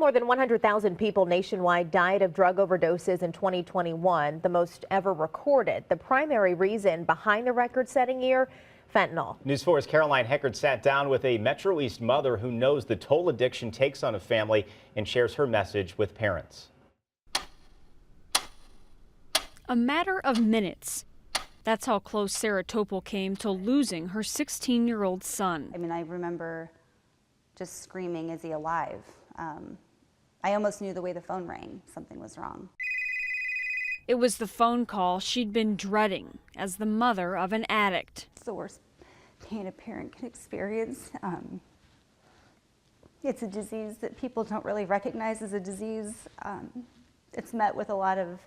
More than 100,000 people nationwide died of drug overdoses in 2021, the most ever recorded. The primary reason behind the record-setting year, fentanyl. News 4's Caroline Heckert sat down with a Metro East mother who knows the toll addiction takes on a family and shares her message with parents. A matter of minutes. That's how close Sarah Topal came to losing her 16-year-old son. I mean, I remember just screaming, "Is he alive?" I almost knew the way the phone rang, something was wrong. It was the phone call she'd been dreading as the mother of an addict. It's the worst pain a parent can experience. It's a disease that people don't really recognize as a disease. It's met with a lot of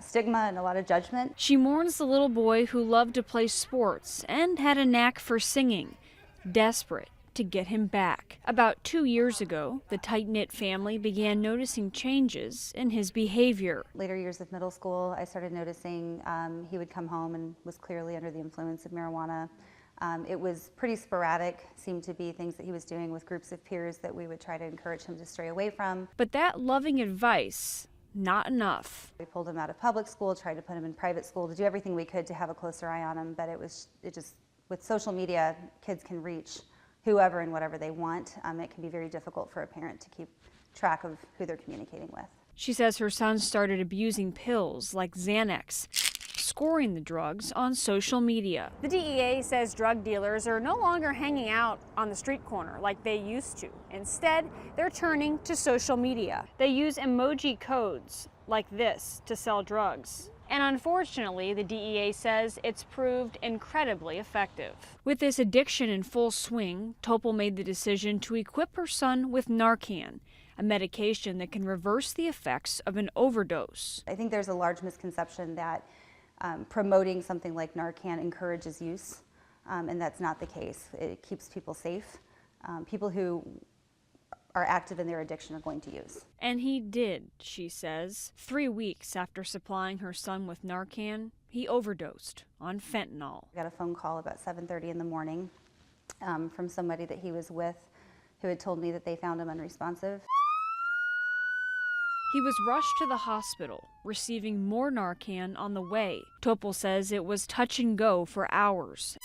stigma and a lot of judgment. She mourns the little boy who loved to play sports and had a knack for singing, desperate to get him back. About 2 years ago, the tight-knit family began noticing changes in his behavior. Later years of middle school, I started noticing he would come home and was clearly under the influence of marijuana. It was pretty sporadic, seemed to be things that he was doing with groups of peers that we would try to encourage him to stray away from. But that loving advice, not enough. We pulled him out of public school, tried to put him in private school, to do everything we could to have a closer eye on him, but it just, with social media, kids can reach whoever and whatever they want. It can be very difficult for a parent to keep track of who they're communicating with. She says her son started abusing pills like Xanax, scoring the drugs on social media. The DEA says drug dealers are no longer hanging out on the street corner like they used to. Instead, they're turning to social media. They use emoji codes like this to sell drugs. And unfortunately, the DEA says it's proved incredibly effective. With this addiction in full swing, Topal made the decision to equip her son with Narcan, a medication that can reverse the effects of an overdose. I think there's a large misconception that promoting something like Narcan encourages use, and that's not the case. It keeps people safe. People who are active in their addiction are going to use. And he did, she says. 3 weeks after supplying her son with Narcan, he overdosed on fentanyl. I got a phone call about 7:30 in the morning from somebody that he was with who had told me that they found him unresponsive. He was rushed to the hospital, receiving more Narcan on the way. Topal says it was touch and go for hours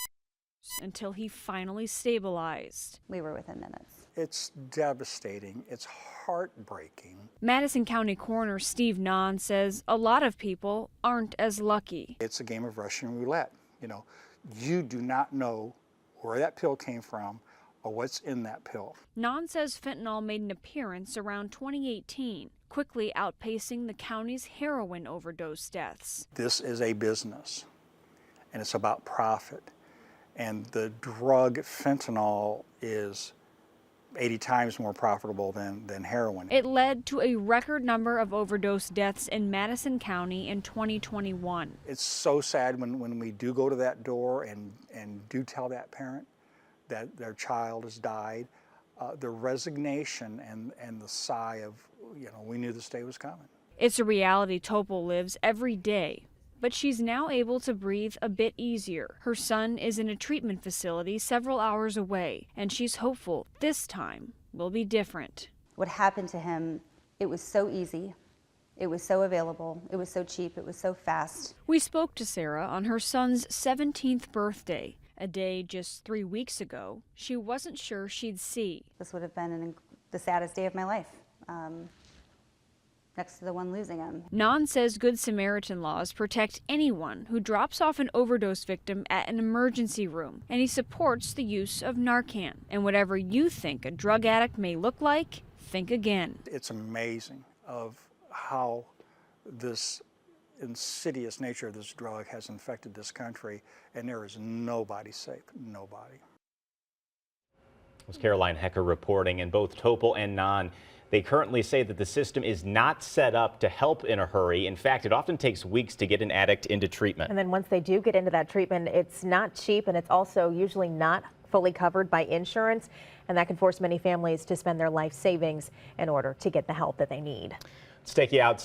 until he finally stabilized. We were within minutes. It's devastating. It's heartbreaking. Madison County Coroner Steve Nahn says a lot of people aren't as lucky. It's a game of Russian roulette. You know, you do not know where that pill came from or what's in that pill. Nahn says fentanyl made an appearance around 2018, quickly outpacing the county's heroin overdose deaths. This is a business, and it's about profit. And the drug fentanyl is 80 times more profitable than heroin. It led to a record number of overdose deaths in Madison County in 2021. It's so sad when we do go to that door and do tell that parent that their child has died. The resignation and the sigh of, you know, we knew this day was coming. It's a reality Topal lives every day, but she's now able to breathe a bit easier. Her son is in a treatment facility several hours away, and she's hopeful this time will be different. What happened to him, it was so easy, it was so available, it was so cheap, it was so fast. We spoke to Sarah on her son's 17th birthday, a day just 3 weeks ago she wasn't sure she'd see. This would have been the saddest day of my life. Next to the one losing him. Nahn says Good Samaritan laws protect anyone who drops off an overdose victim at an emergency room, and he supports the use of Narcan. And whatever you think a drug addict may look like, think again. It's amazing of how this insidious nature of this drug has infected this country, and there is nobody safe, nobody. It was Caroline Heckert reporting, and both Topal and Nahn, they currently say that the system is not set up to help in a hurry. In fact, it often takes weeks to get an addict into treatment. And then once they do get into that treatment, it's not cheap, and it's also usually not fully covered by insurance. And that can force many families to spend their life savings in order to get the help that they need. Let's take you out.